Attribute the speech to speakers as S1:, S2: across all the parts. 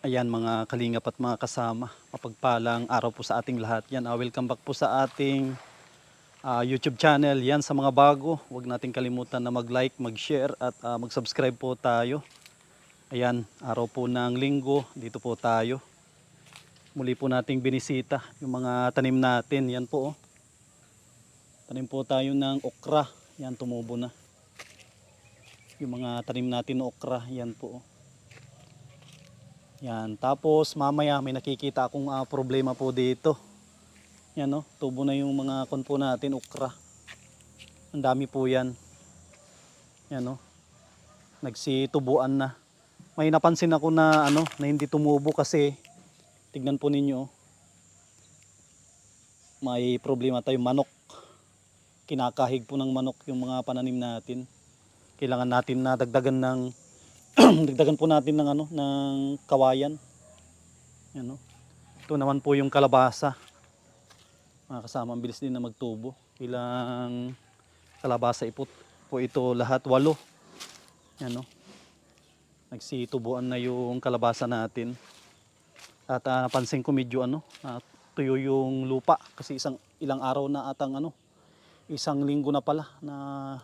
S1: Ayan mga kalingap at mga kasama, mapagpalang araw po sa ating lahat. Yan, welcome back po sa ating YouTube channel. Yan sa mga bago, huwag nating kalimutan na mag-like, mag-share at mag-subscribe po tayo. Ayan, araw po ng linggo, dito po tayo. Muli po nating binisita yung mga tanim natin. Yan po oh. Tanim po tayo ng okra. Yan, tumubo na. Yung mga tanim natin ng okra, yan po oh. Yan, tapos mamaya may nakikita akong problema po dito. Yan no, tubo na yung mga konpo natin, okra. Ang dami po yan. Yan no, nagsitubuan na. May napansin ako na na hindi tumubo kasi tignan po ninyo. May problema tayo, manok. Kinakahig po ng manok yung mga pananim natin. Kailangan natin na dagdagan ng dagdagan po natin ng ng kawayan. Yan no. Ito naman po yung kalabasa. Mga kasama, ang bilis din na magtubo. Ilang kalabasa ipot po ito lahat, 8. Yan no. Nagsitubuan na yung kalabasa natin. At napansin ko medyo tuyo yung lupa kasi ilang araw na atang isang linggo na pala na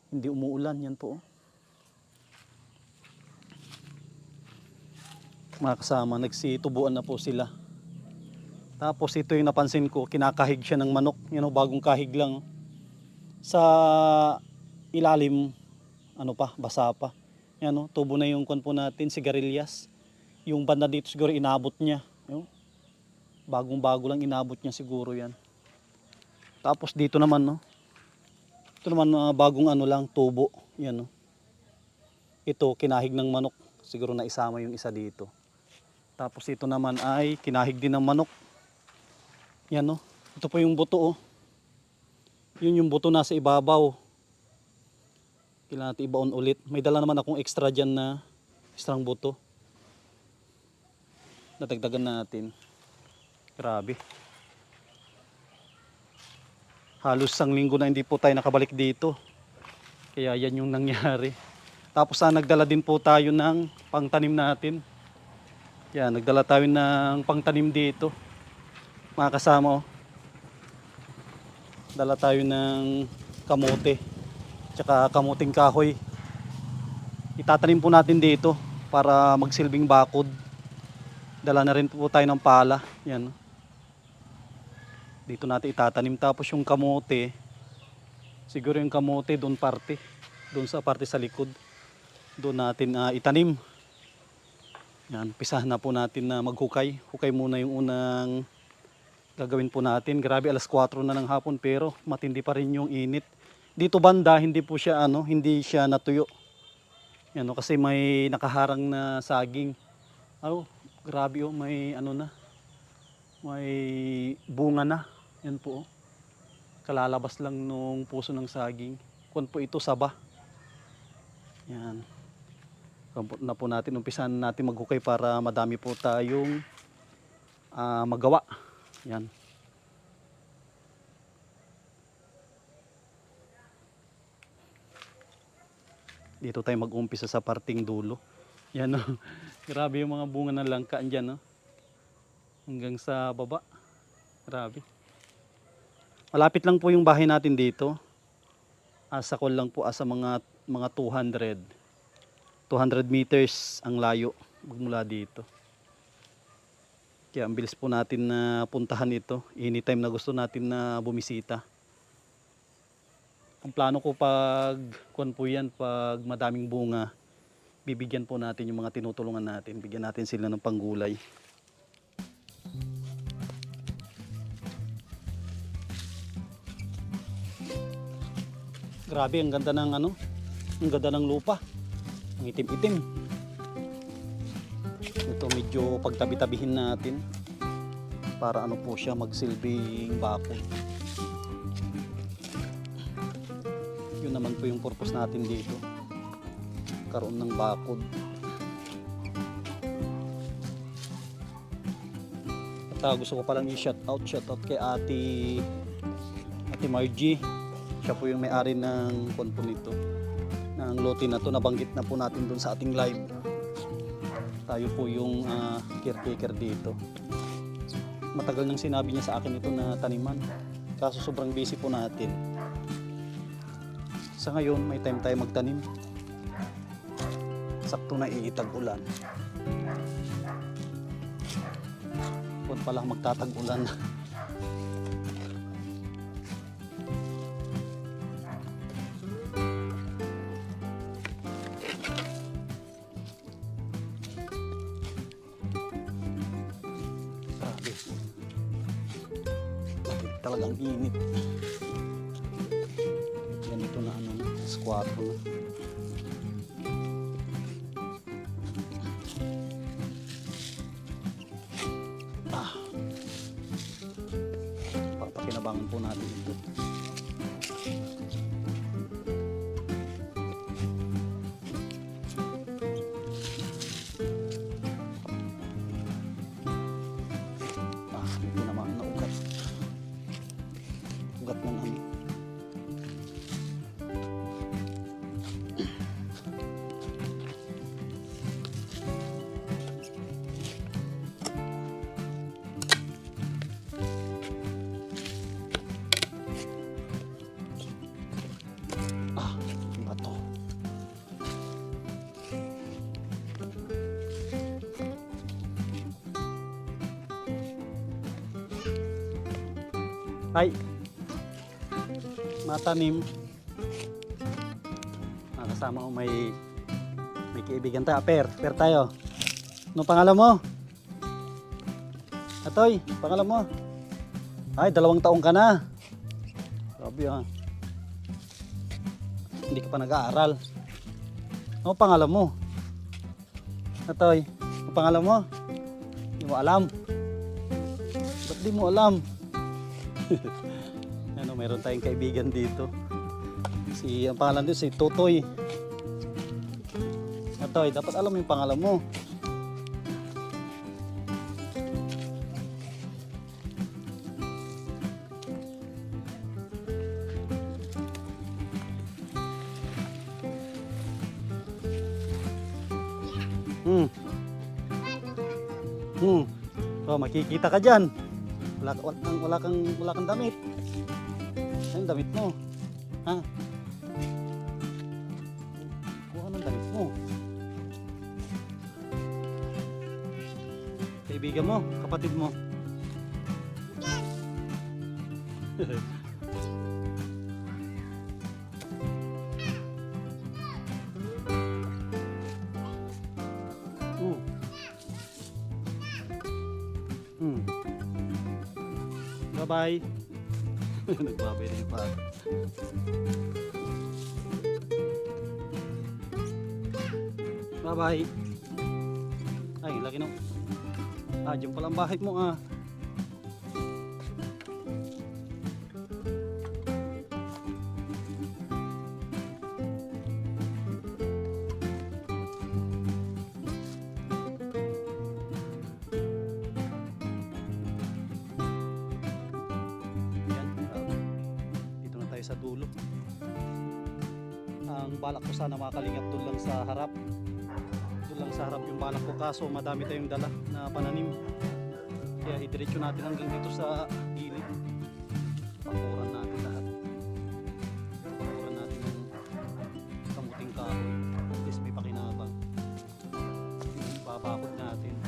S1: hindi umuulan. Yan po. Mga kasama, nagsitubuan na po sila. Tapos ito yung napansin ko, kinakahig siya ng manok. Yan o, bagong kahig lang. Sa ilalim, basa pa. Yan o, tubo na yung kwan po natin, sigarilyas. Yung banda dito siguro inabot niya. Yan, bagong bago lang inabot niya siguro yan. Tapos dito naman no. Ito naman bagong lang, tubo. Yan o. Ito, kinahig ng manok. Siguro na isama yung isa dito. Tapos ito naman ay kinahig din ng manok. Yan no. Ito po yung buto oh. Yun yung buto nasa ibabaw. Kailangan natin ibaon ulit. May dala naman akong extra dyan na extrang buto. Natagdagan natin. Grabe. Halos isang linggo na hindi po tayo nakabalik dito. Kaya yan yung nangyari. Tapos nagdala din po tayo ng pangtanim natin. Yan, nagdala tayo ng pangtanim dito. Mga kasama oh. Dala tayo ng kamote. Tsaka kamuting kahoy. Itatanim po natin dito para magsilbing bakod. Dala na rin po tayo ng pala. Yan. Dito natin itatanim. Tapos yung kamote, siguro yung kamote doon parte. Doon sa parte sa likod. Doon natin itanim. Yan, pisahan na po natin na maghukay. Hukay muna yung unang gagawin po natin. Grabe, alas 4 na ng hapon pero matindi pa rin yung init. Dito banda, hindi po siya hindi siya natuyo. Yan, kasi may nakaharang na saging. Grabe oh, may na. May bunga na. Yan po oh. Kalalabas lang nung puso ng saging. Kung po ito saba. Yan. Na po natin, umpisan natin maghukay para madami po tayong magawa. Yan. Dito tayo mag-umpisa sa parting dulo. Yan o. Grabe yung mga bunga ng langka dyan o. Hanggang sa baba. Grabe. Malapit lang po yung bahay natin dito. Sakol lang po sa mga 200 meters ang layo magmula dito. Kaya ang bilis po natin na puntahan ito anytime na gusto natin na bumisita. Ang plano ko pag madaming bunga, bibigyan po natin yung mga tinutulungan natin, bigyan natin sila ng panggulay. Grabe, ang ganda ng ang ganda ng lupa. Ang itim-itim. Ito medyo pagtabi-tabihin natin para po siya magsilbing bakod. Yun naman po yung purpose natin dito. Karoon ng bakod. At gusto ko palang i-shout out kay Ate Margie. Siya po yung may-ari ng konpo nito. Ng lote na to, nabanggit na po natin doon sa ating live. Tayo po yung caretaker dito. Matagal nang sinabi niya sa akin ito na taniman. Kaso sobrang busy po natin. Sa ngayon, may time tayo magtanim. Sakto na iitag ulan. Huwag palang magtatag ulan. Grabe. Talagang init. Ganito na ano, squat na. Papakinabangan po natin ito. May tinamaan na ugat. Ugat ng ano. Bato. Ay, matanim. Kasama ko may kaibigan tayo. Per tayo. Ano pangalan mo? Atoy, pangalan mo? Ay, 2 taong ka na. Grabe ha. Hindi ka pa nag-aaral. Ano pangalan mo? Atoy, ano pangalan mo? Hindi mo alam. Ba't di mo alam? Ano, meron tayong kaibigan dito. Ang pangalan dito si Totoy. Atoy, dapat alam mo yung pangalan mo. So, makikita ka dyan. Wala kang damit. Ano damit mo? Ha? Kuha ng damit mo. Kaibigan mo, kapatid mo. Bye-bye. Nagbabay rin pa. Bye-bye. Ay, laki no. Diyan pala ang bahay mo ah. Sa dulo. Ang balak ko sana makalingap doon lang sa harap. Doon lang sa harap yung balak ko, kaso madami tayong dala na pananim. Kaya idiretso natin hanggang dito sa gilid. Pakuran natin lahat. Pakuran natin ng kamuting kahoy. At least may pakinabang. Babakod natin.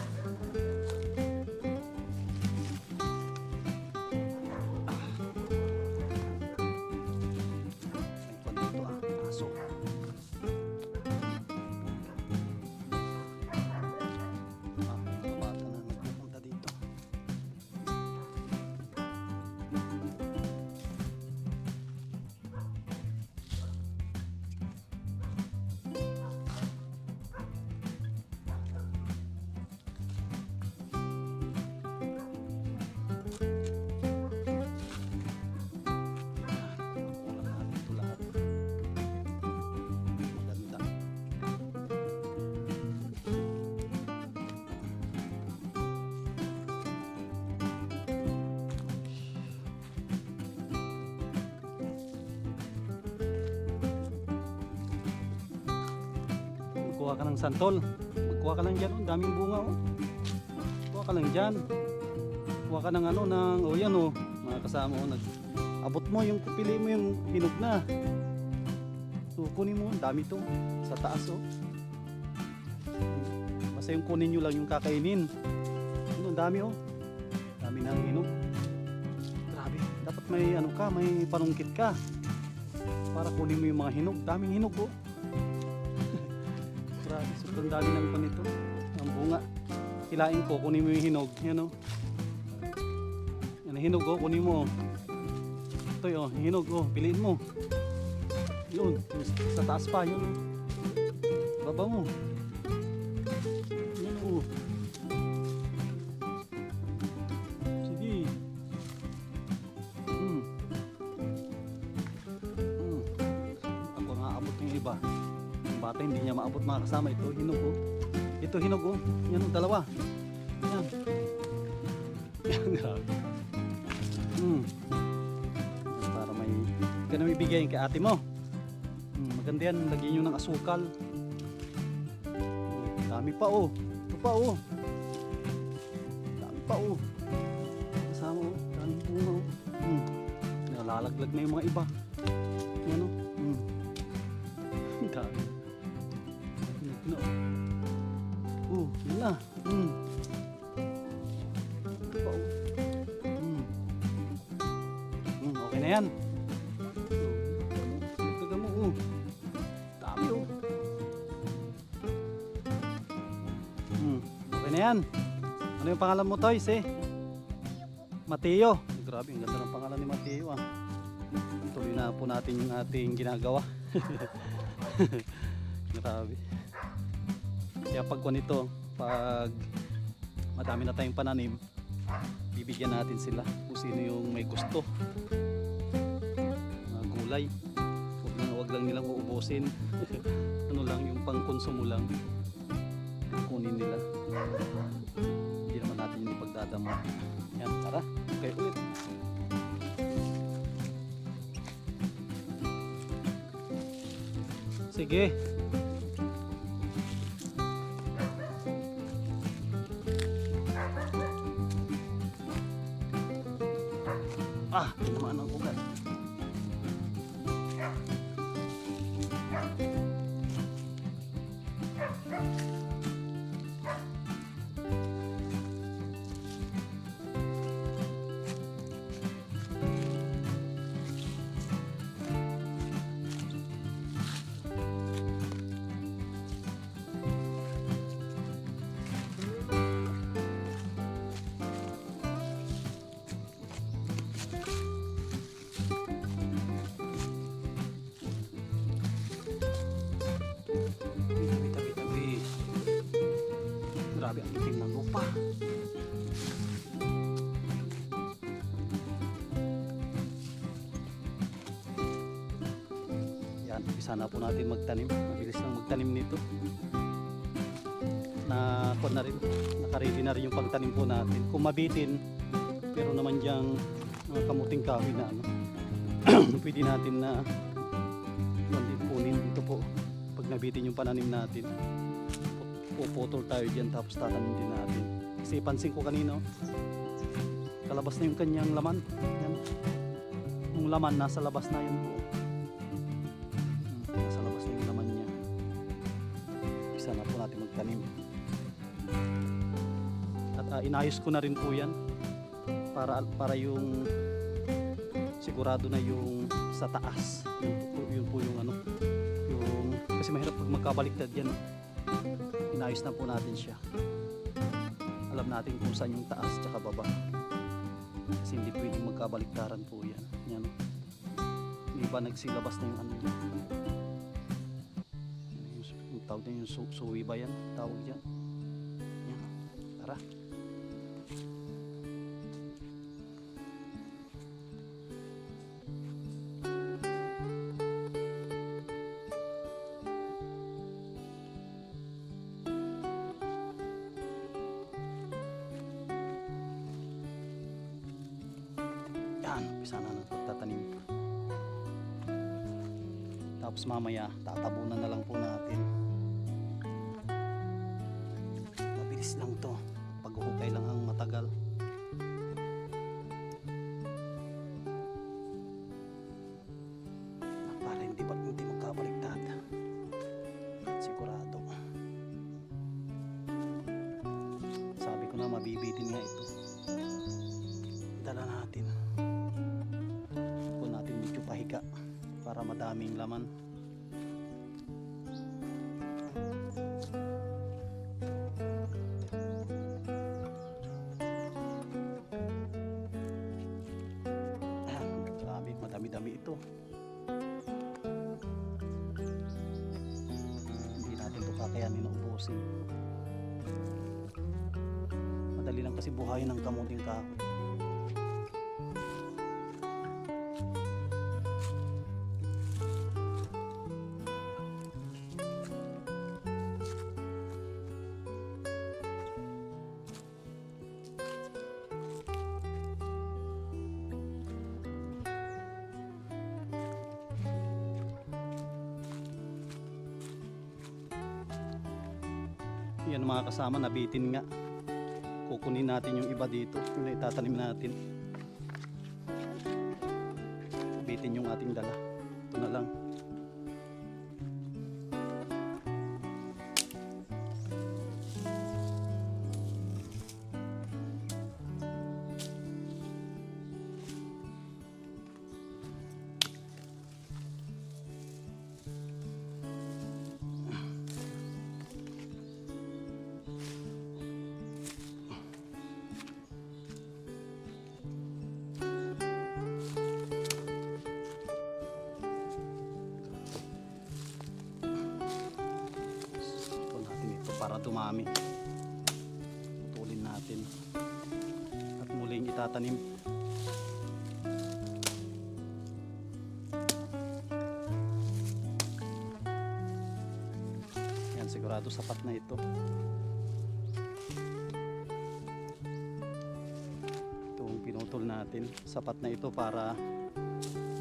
S1: Kuha ka ng santol. Magkuha ka lang dyan. Oh. Daming bunga. Oh. Kuha ka lang dyan. Kuha ka ng ano, ng, yan oh. Mga kasama oh. Abot mo yung, pili mo yung hinog na. So, kunin mo. Dami to. Sa taas oh. Basta yung kunin nyo lang yung kakainin. Ano, dami oh. Dami ng hinog. Grabe. Dapat may ano ka, may panungkit ka. Para kunin mo yung mga hinog. Daming hinog oh. Grabe. Sobrang dami ng panito. Ang bunga. Hilain ko, kunin mo yung hinog. Yan oh. Yan ang hinog oh. Kunin mo oh. Ito yung hinog oh. Piliin mo. Yun. Sa taas pa. Yun oh. Baba mo. Yan oh. Sige. Ako nga abot yung iba. Yung bata hindi niya maabot mga kasama. Ito hinog oh. Ito hinog oh. Yan oh. Dalawa. Yan. Yan grabe. Para may ganun ibigay kay ate mo. Maganda yan. Lagyan nyo ng asukal. Dami pa oh. Ito pa oh. Dami pa oh. Kasama oh. Daming bunga oh. Nalalaglag na yung mga iba. Yan oh. Dami. No. Yun na. Ito pa oh. Okay na yan. Ito mo oh. Dami oh. Okay na yan. Ano yung pangalan mo, Toys eh? Mateo. Grabe, ang ganda ng pangalan ni Mateo ah. Tuloy na po natin yung ating ginagawa. Grabe. Kaya pag nito, pag madami na tayong pananim, bibigyan natin sila kung sino yung may gusto. Mga gulay. Huwag lang nilang uubusin. Ano lang, yung pang-konsumo lang. Kunin nila. Hindi naman natin yung pagdadama. Yan, tara. Okay ulit. Sige. Tinamaan ang ugat. Grabe ang itim ng lupa. Yan, umpisa na po natin magtanim. Mabilis lang magtanim nito. Naka-ready na rin yung pagtanim po natin. Kung mabitin, pero naman diyang mga kamuting kahoy na ano, pwede natin na kunin ito po. Pag nabitin yung pananim natin, puputol tayo dyan tapos tatanim din natin. Kasi pansin ko kanina kalabas na yung kanyang laman. Yan. Yung laman nasa labas na yun po. Nasa labas na yung laman niya. Isa na po natin magtanim. At inayos ko na rin po yan para yung sigurado na yung sa taas. Yun po yung ano, yung kasi mahirap pag magkabaliktad yan. Inayos na po natin siya. Alam natin kung saan yung taas tsaka baba. Kasi hindi pwedeng magkabaliktaran po yan. Yan. Yung iba nagsilabas na yung ano niya. Yung tawag na yung suwi ba yan? Tawag dyan. Yan. Tara. Umpisa na ng pagtatanim. Tapos mamaya tatabunan na lang po natin. nabibitin nga ito. Dala natin. Kung natin medyo pahiga para madaming laman. Grabe, madami-dami ito. Hindi natin ito kakayanin na ubusin. Madali lang kasi buhayin ng kamuting kahoy. Yan mga kasama, nabitin nga. Kukunin natin yung iba dito, yung itatanim natin. Bitin yung ating dala. Ito na lang. Para dumami, putulin natin at muling itatanim. Yan, sigurado sapat na ito. Itong pinutol natin, sapat na ito para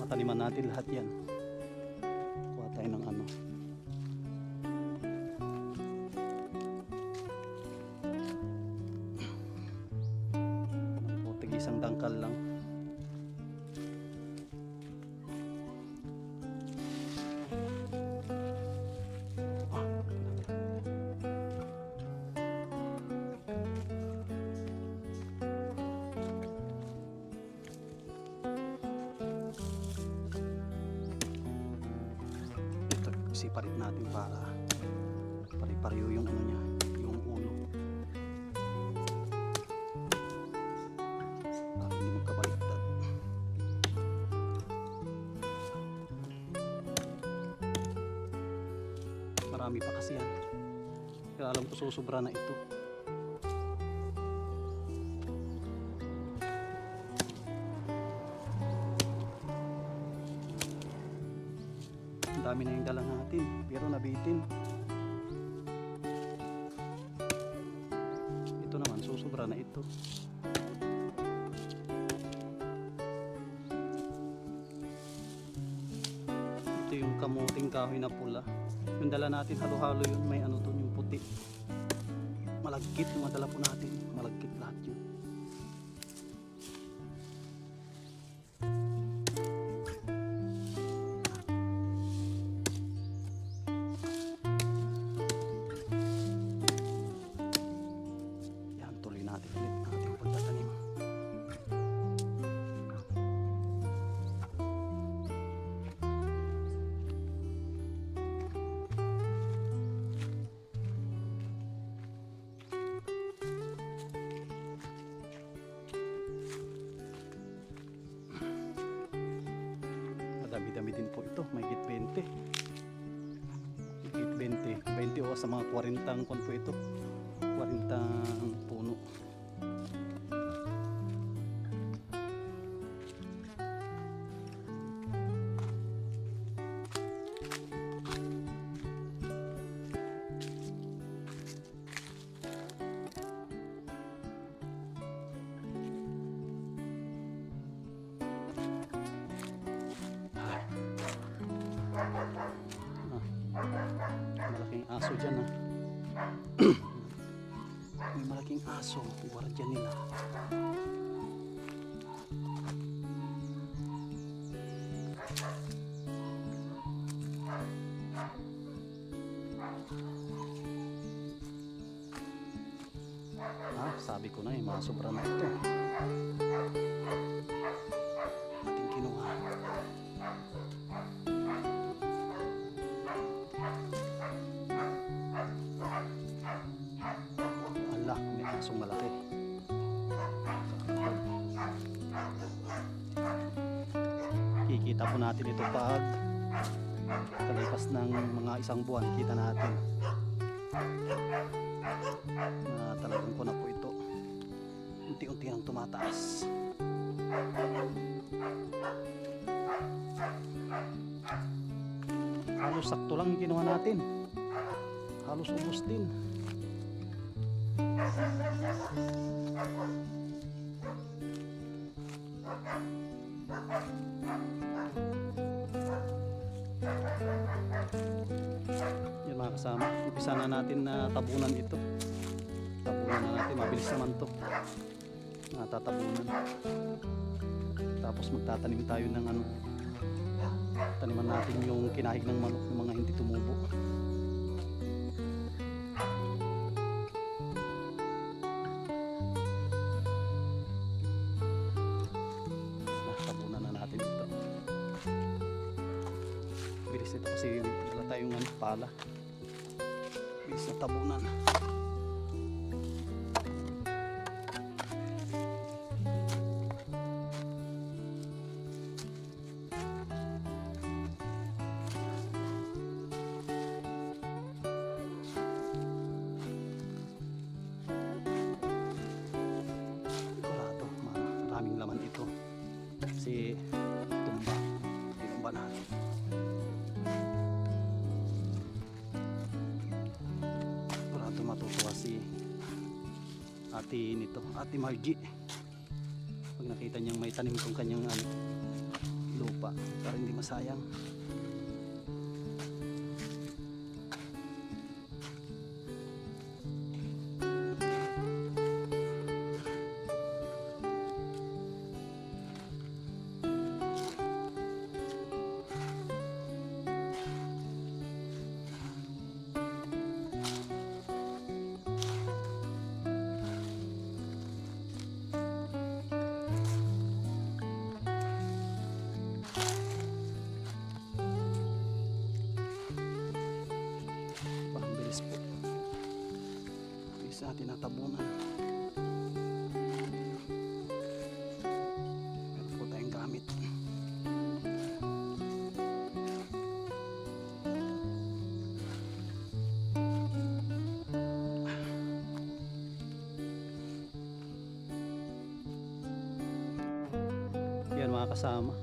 S1: mataniman natin lahat yan. Kuha tayo ng ano, isang dangkal lang. Ito, siparit natin para pari-pariyo yung ano niya, yung ulo. Marami pa kasi yan. Kaya alam ko susubra na ito. Ang dami na yung dala natin, pero nabitin. Ito naman, susubra na ito. Ito yung kamuting kahoy na pula. Yung dala natin, halo-halo yun. May ano doon, yung puti. Malagkit yung madala po natin. Malagkit lahat yun. Yan, tuloy natin ulit ang ating pagtatanim. Dami-dami din po ito, may higit 20. Higit 20 o sa mga 40 kung po ito. 40 puno. Malaking aso dyan ha. May malaking aso, guardian nila. Ha? Sabi ko na eh, mga sobra na ito. Ating kinuha. Ala, may asong malaki. Kikita po natin ito pag kalipas ng mga isang buwan. Kita natin na talagang ko na po ito unti-unti nang tumataas. Halos sakto lang yung ginawa natin, halos ubos din. Yan mga kasama, umpisa na natin na tabunan ito. Tabunan na natin, mabilis naman to, natatabunan. Tapos magtatanim tayo ng ano, taniman natin yung kinahig ng manok, yung mga hindi tumubo. Tabunan na natin ito. Bilis nito kasi wala tayong ano, pala. Bilis na tabunan. Maraming laman ito kasi tinumba natin. Sigurado matutuwa si ate Margie pag nakita niyang may tanim itong kanyang lupa para hindi masayang. Sa tinatabunan. Meron po tayong gamit. Yan mga kasama,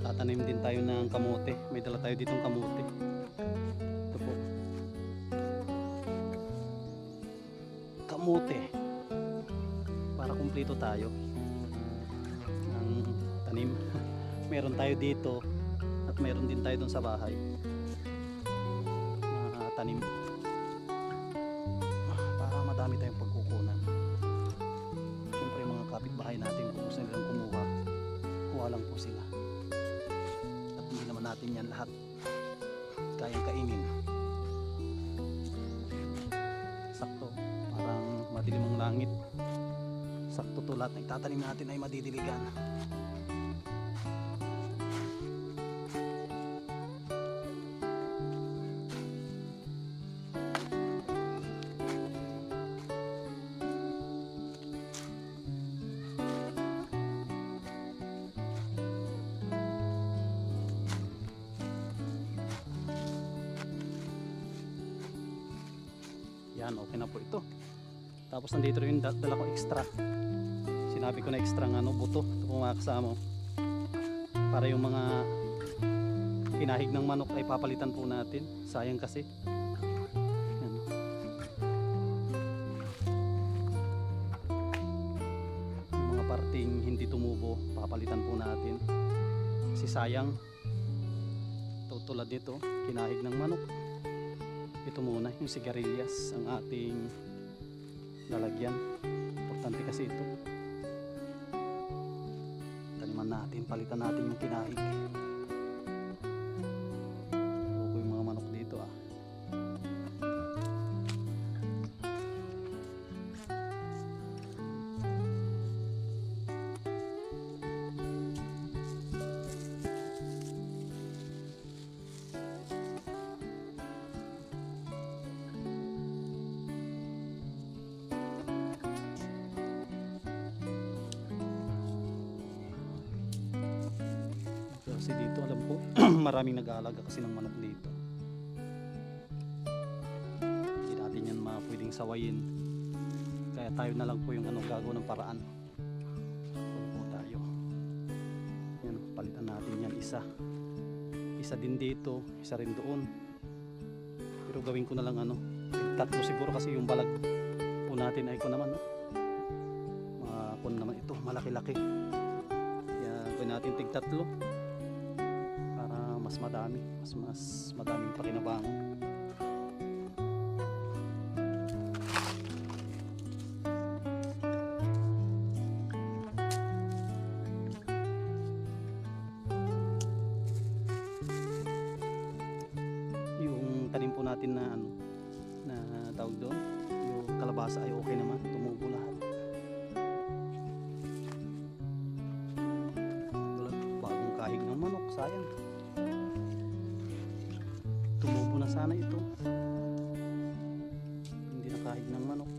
S1: tatanim din tayo ng kamote. May dala tayo ditong kamote. Ito po, kamote, para kumpleto tayo ng tanim. Meron tayo dito at meron din tayo dun sa bahay na tanim, para madami tayong pagkukunan. Siyempre mga kapitbahay natin, kung gusto nilang kumuha, kuha lang po sila, at hindi naman natin yan lahat kayang kainin. Sakto, parang madilim ang langit. Sakto to, lahat ng itatanim natin ay madidiligan. Yan, okay na po ito. Tapos nandito rin yung dala ko extra. Sinabi ko na extra ng buto. Ito po mga kasama. Para yung mga kinahig ng manok ay papalitan po natin. Sayang kasi. Yan. Yung mga parting hindi tumubo, papalitan po natin. Kasi sayang. Tulad nito, kinahig ng manok. Ito muna, yung sigarilyas ang ating lalagyan. Importante kasi ito. Taniman natin, palitan natin yung kinahig. Huwag yung mga manok dito . kasi dito, alam ko maraming nag-aalaga kasi ng manok dito. Hindi natin yan pwedeng sawayin, kaya tayo na lang po yung gagawa ng paraan. Puno po tayo yan, palitan natin yan isa din dito, isa rin doon, pero gawin ko na lang tatlo siguro kasi yung balag po natin ay ko naman naman ito malaki-laki, kaya gawin natin tig tatlo para mas madami, mas madaming pakinabangan. Yung tanim po natin na na tawag doon, yung kalabasa ay okay naman, tumubo lahat. Bagong kahig ng manok, sayang. Tumubo na sana ito, hindi na kahig ng manok.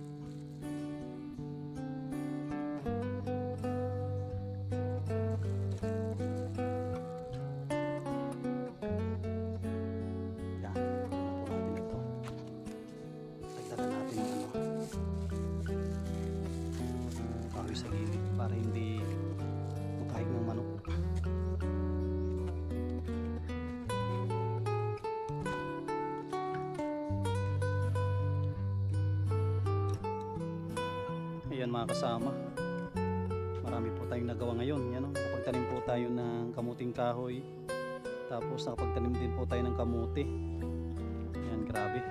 S1: Sa gilid para hindi makahig ng manok. Ayan mga kasama, marami po tayong nagawa ngayon. Yan, nakapagtanim po tayo ng kamuting kahoy, tapos nakapagtanim din po tayo ng kamuti. Yan, grabe.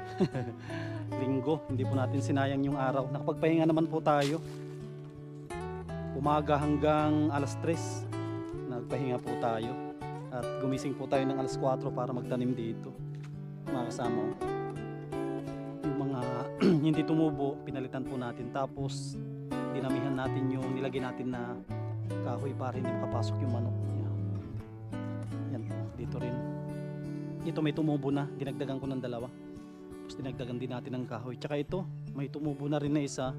S1: Linggo, hindi po natin sinayang yung araw. Nakapagpahinga naman po tayo. Umaga hanggang alas 3 nagpahinga po tayo at gumising po tayo ng alas 4 para magtanim dito. Mga kasama, yung mga hindi tumubo pinalitan po natin, tapos dinamihan natin yung nilagay natin na kahoy para hindi makapasok yung manok. Yan po, dito rin. Ito may tumubo na, dinagdagan ko ng 2, tapos dinagdagan din natin ng kahoy. Tsaka ito may tumubo na rin na isa,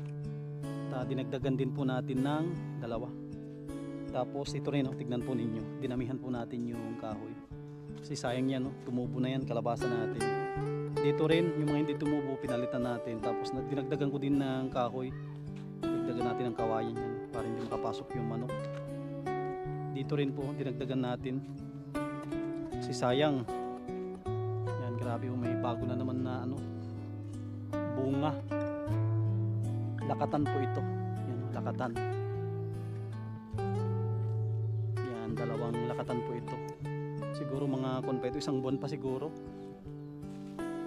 S1: dinagdagan din po natin ng 2. Tapos ito rin, tignan po ninyo, dinamihan po natin yung kahoy kasi sayang yan, tumubo na yan kalabasa natin. Dito rin yung mga hindi tumubo pinalitan natin, tapos dinagdagan ko din ng kahoy, dinagdagan natin ng kawayan yan para hindi makapasok yung manok. Dito rin po dinagdagan natin kasi sayang yan. Grabe, may bago na naman na bunga. Lakatan po ito. Yan, lakatan. Yan, 2 lakatan po ito. Siguro mga ito, 1 buwan pa siguro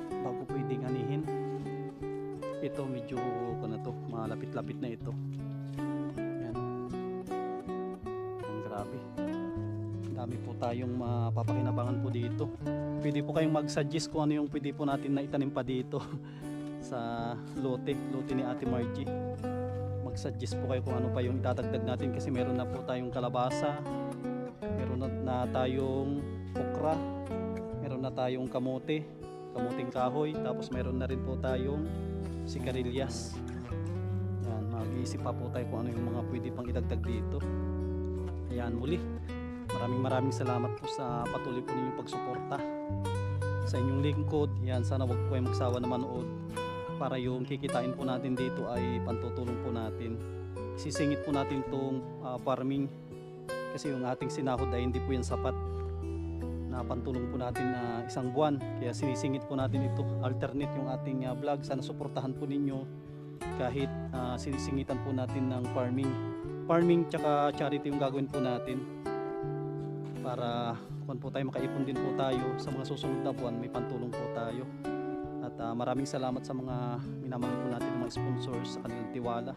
S1: bago pwedeng anihin. Ito medyo malapit-lapit na ito. Yan. Yan, grabe. Dami po tayong mapapakinabangan po dito. Pwede po kayong mag-suggest kung ano yung pwede po natin na itanim pa dito. Sa lote ni Ate Margie, mag-suggest po kayo kung ano pa yung idadagdag natin, kasi meron na po tayong kalabasa, meron na tayong okra, meron na tayong kamuting kahoy, tapos meron na rin po tayong sigarilyas. Yan, mag-iisip pa po tayo kung ano yung mga pwede pang idagdag dito. Ayan, muli maraming salamat po sa patuloy po ninyong pagsuporta sa inyong lingkod. Yan, sana wag po kayong magsawa na manood para yung kikitain po natin dito ay pantutulong po natin. Sisingit po natin itong farming kasi yung ating sinahod ay hindi po yan sapat na pantulong po natin na 1 buwan, kaya sinisingit po natin ito. Alternate yung ating vlog, sana suportahan po ninyo kahit sinisingitan po natin ng farming tsaka charity yung gagawin po natin para kung po tayo makaipon din po tayo sa mga susunod na buwan, may pantulong po tayo. At maraming salamat sa mga minamahal po natin, mga sponsors, sa kanilang tiwala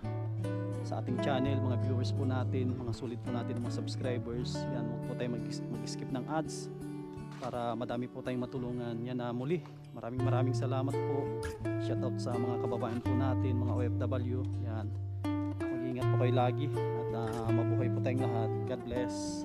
S1: sa ating channel, mga viewers po natin, mga sulit po natin, mga subscribers. Yan, huwag po tayo mag-skip ng ads para madami po tayong matulungan. Yan, muli maraming salamat po. Shoutout sa mga kababayan po natin, mga OFW. Yan, mag-iingat po kayo lagi at mabuhay po tayong lahat. God bless.